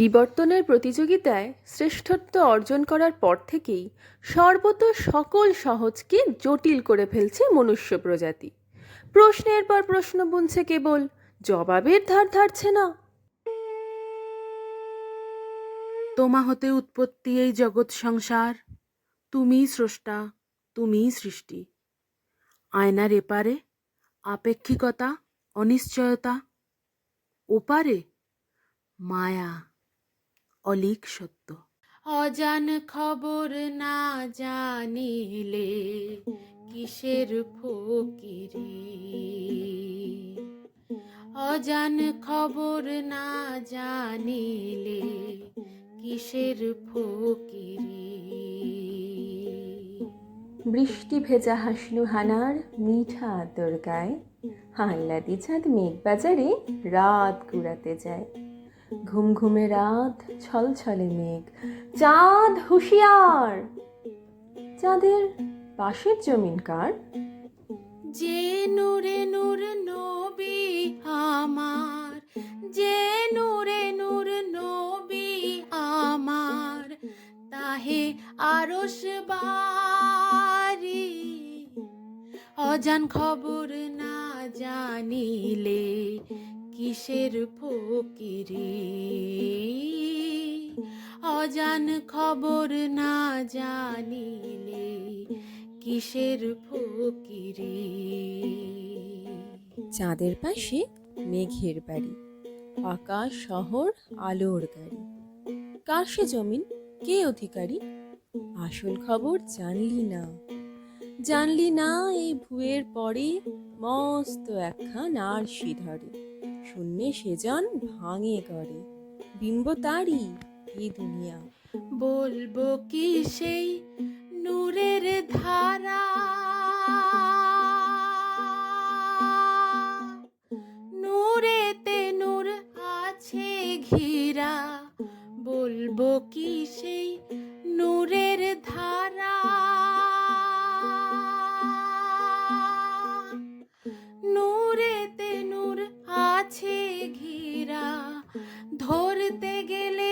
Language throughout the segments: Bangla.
বিবর্তনের প্রতিযোগিতায় শ্রেষ্ঠত্ব অর্জন করার পর থেকেই সর্বত সকল সহজকে জটিল করে ফেলছে মনুষ্য প্রজাতি। প্রশ্নের পর প্রশ্ন বুনছে, কেবল জবাবের ধার ধারছে না। তোমা হতে উৎপত্তি এই জগৎ সংসার, তুমিই স্রষ্টা, তুমিই সৃষ্টি। আয়নার এপারে আপেক্ষিকতা, অনিশ্চয়তা, ওপারে মায়া, অলীক সত্য। অজান খবর না জানিলে কিসের ফকিরি, অজান খবর না জানিলে কিসের ফকিরি। বৃষ্টি ভেজা হাসলু হানার মিঠা আতর গায়ে, আহ্লাদি চাঁদ মেঘ বাজারে রাত কুড়াতে যায়। ঘুম ঘুমে রাত, ছলছলে মেঘ, চাঁদ হুঁশিয়ার। চাঁদের পাশের জমিন কার? যে নূরে নূর নবী আমার, যে নূরে নূর নবী আমার, তাহে আরশ বারি। অজান খবর না জানিলে কিসের ফকিরি, অজান খবর না জানিলে কিসের ফকিরি। চাঁদের পাশে মেঘের বাড়ি, আকাশ শহর আলোর গাড়ি। কার সে জমিন, কে অধিকারী? আসল খবর জানলি না, জানলি না এই ভুয়ের পরে মস্ত একখান আরশি ধরে। শূন্যে সেজন ভাঙে করে, বিম্ব তারি এ দুনিয়া। বলবো কি সেই নূরের ধারা, নূরেতে নূর আছে ঘিরা। বলবো কি সেই নূরের ধারা, নূরেতে নূর আছে ঘিরা। ধরতে গেলে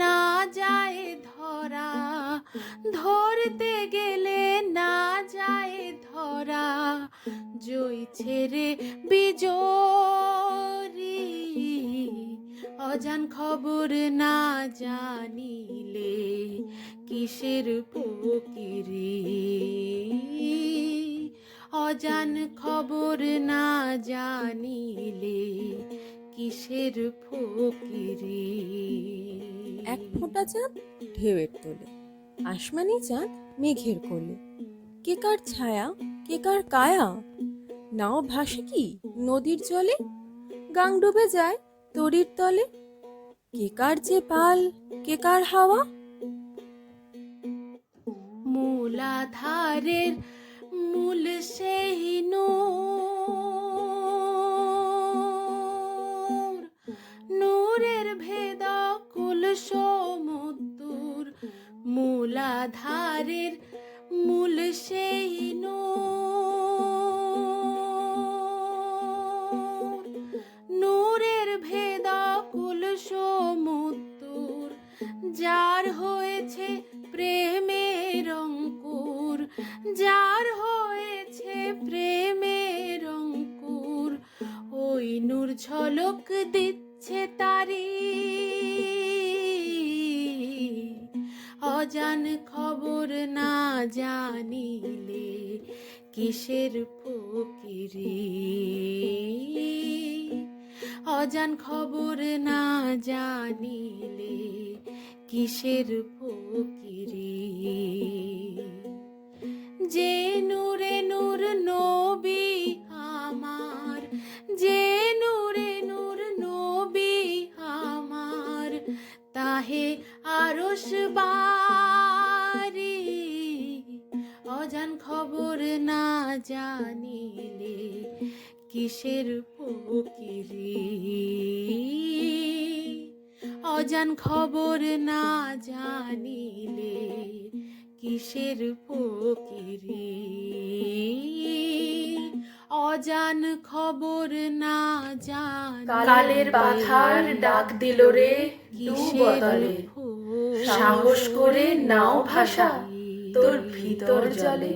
না যায় ধরা, ধরতে গেলে না যায় ধরা। জয় ছেড়ে বিজরি, অজান খবর না জানিলে কিসের ফকিরি, অজান খবর না জানিলে কিসের ফকিরি। এক ফোঁটা চাঁদ ঢেউয়ের তোলে, আসমানি চাঁদ মেঘের কোলে। কে কার ছায়া, কে কার কায়া? নাও ভাসে কি নদীর জলে, গাং ডুবে যায় তরির তলে। কে কার যে পাল, কে কার হাওয়া? মূলাধারের মূল সেই নূর, নূরের ভেদা কুল সমুদ্র। মূলাধারের মূল সেই নূর, নূরের ভেদা কুল সমুদ্র। যার হয়েছে প্রেমের অঙ্কুর, যার হয়েছে প্রেমের অঙ্কুর। ওই নূর ঝলক দিচ্ছে তারি, অজান খবর না জানিলে কিসের ফকিরি, অজান খবর না জানিলে কিসের ফকিরি। যে নূরে নূর নবী আমার, যে নূরে নূর নবী আমার, তাহে আরশ বারি। অজান খবর না জানিলে কিসের ফকিরি, অজান খবর না জানিলে কিসের ফকিরি, অজান খবর না জান কালের পাথার ডাক দিল রে ডুব বদলে, সাহস করে নাও ভাষা তোর ভিতর জলে।